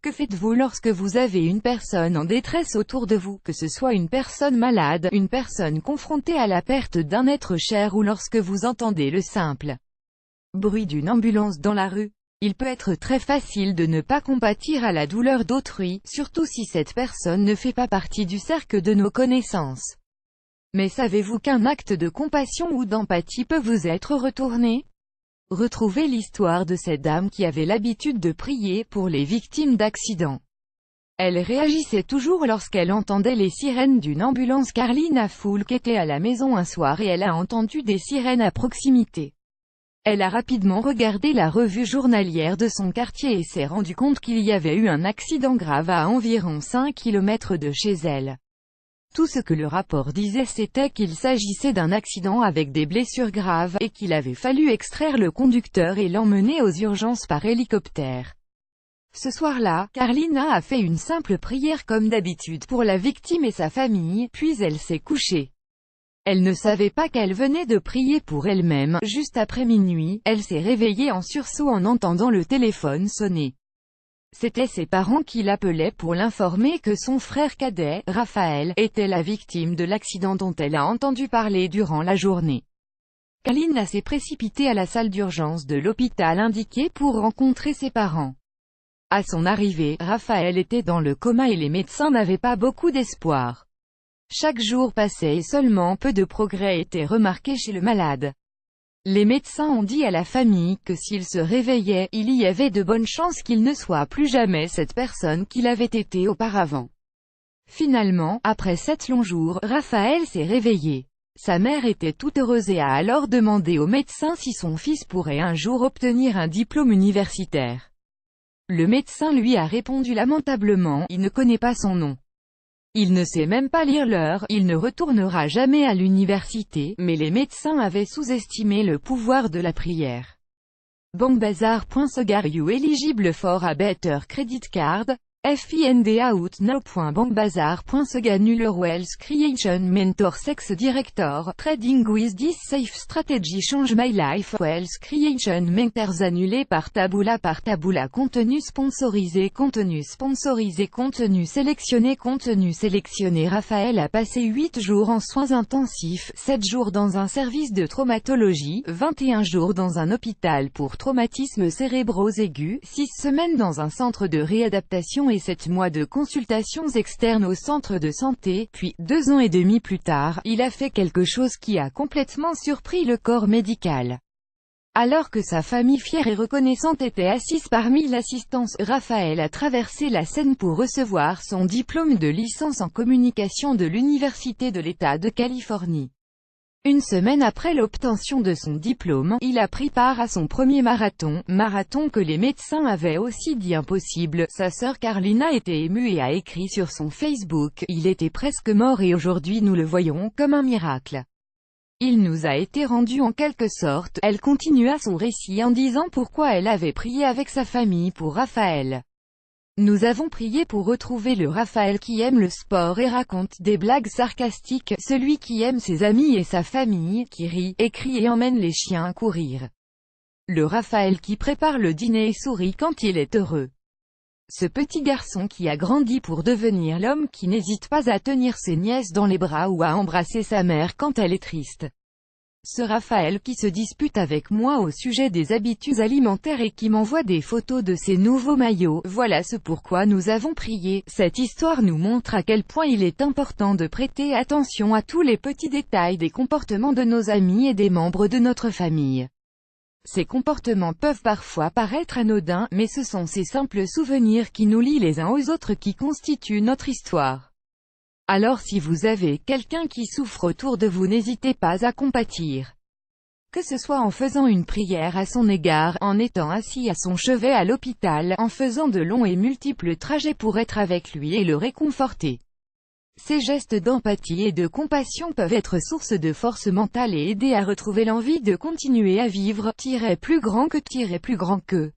Que faites-vous lorsque vous avez une personne en détresse autour de vous, que ce soit une personne malade, une personne confrontée à la perte d'un être cher ou lorsque vous entendez le simple bruit d'une ambulance dans la rue? Il peut être très facile de ne pas compatir à la douleur d'autrui, surtout si cette personne ne fait pas partie du cercle de nos connaissances. Mais savez-vous qu'un acte de compassion ou d'empathie peut vous être retourné? Retrouvez l'histoire de cette dame qui avait l'habitude de prier pour les victimes d'accidents. Elle réagissait toujours lorsqu'elle entendait les sirènes d'une ambulance. Carlina Foulk était à la maison un soir et elle a entendu des sirènes à proximité. Elle a rapidement regardé la revue journalière de son quartier et s'est rendu compte qu'il y avait eu un accident grave à environ 5 km de chez elle. Tout ce que le rapport disait c'était qu'il s'agissait d'un accident avec des blessures graves, et qu'il avait fallu extraire le conducteur et l'emmener aux urgences par hélicoptère. Ce soir-là, Carlina a fait une simple prière comme d'habitude pour la victime et sa famille, puis elle s'est couchée. Elle ne savait pas qu'elle venait de prier pour elle-même. Juste après minuit, elle s'est réveillée en sursaut en entendant le téléphone sonner. C'étaient ses parents qui l'appelaient pour l'informer que son frère cadet, Raphaël, était la victime de l'accident dont elle a entendu parler durant la journée. Carlina s'est précipitée à la salle d'urgence de l'hôpital indiqué pour rencontrer ses parents. À son arrivée, Raphaël était dans le coma et les médecins n'avaient pas beaucoup d'espoir. Chaque jour passait et seulement peu de progrès étaient remarqués chez le malade. Les médecins ont dit à la famille que s'il se réveillait, il y avait de bonnes chances qu'il ne soit plus jamais cette personne qu'il avait été auparavant. Finalement, après 7 longs jours, Raphaël s'est réveillé. Sa mère était toute heureuse et a alors demandé au médecin si son fils pourrait un jour obtenir un diplôme universitaire. Le médecin lui a répondu lamentablement, il ne connaît pas son nom. Il ne sait même pas lire l'heure, il ne retournera jamais à l'université, mais les médecins avaient sous-estimé le pouvoir de la prière. Bankbazar.org. Are you eligible for a better credit card? Find out now. Bankbazar.org. Annuler Wealth Creation Mentor Sex Director, Trading with this Safe Strategy Change My Life. Wealth Creation Mentors annulé par Taboola. Contenu sponsorisé. Contenu sélectionné. Raphaël a passé 8 jours en soins intensifs, 7 jours dans un service de traumatologie, 21 jours dans un hôpital pour traumatismes cérébraux aigus, 6 semaines dans un centre de réadaptation et 7 mois de consultations externes au centre de santé, puis, 2 ans et demi plus tard, il a fait quelque chose qui a complètement surpris le corps médical. Alors que sa famille fière et reconnaissante était assise parmi l'assistance, Raphaël a traversé la scène pour recevoir son diplôme de licence en communication de l'Université de l'État de Californie. Une semaine après l'obtention de son diplôme, il a pris part à son premier marathon que les médecins avaient aussi dit impossible. Sa sœur Carlina était émue et a écrit sur son Facebook, « Il était presque mort et aujourd'hui nous le voyons comme un miracle. Il nous a été rendu en quelque sorte. » Elle continua son récit en disant pourquoi elle avait prié avec sa famille pour Raphaël. Nous avons prié pour retrouver le Raphaël qui aime le sport et raconte des blagues sarcastiques, celui qui aime ses amis et sa famille, qui rit, écrit et emmène les chiens à courir. Le Raphaël qui prépare le dîner et sourit quand il est heureux. Ce petit garçon qui a grandi pour devenir l'homme qui n'hésite pas à tenir ses nièces dans les bras ou à embrasser sa mère quand elle est triste. Ce Raphaël qui se dispute avec moi au sujet des habitudes alimentaires et qui m'envoie des photos de ses nouveaux maillots, voilà ce pourquoi nous avons prié. Cette histoire nous montre à quel point il est important de prêter attention à tous les petits détails des comportements de nos amis et des membres de notre famille. Ces comportements peuvent parfois paraître anodins, mais ce sont ces simples souvenirs qui nous lient les uns aux autres qui constituent notre histoire. Alors si vous avez quelqu'un qui souffre autour de vous, n'hésitez pas à compatir. Que ce soit en faisant une prière à son égard, en étant assis à son chevet à l'hôpital, en faisant de longs et multiples trajets pour être avec lui et le réconforter. Ces gestes d'empathie et de compassion peuvent être source de force mentale et aider à retrouver l'envie de continuer à vivre, plus grand que.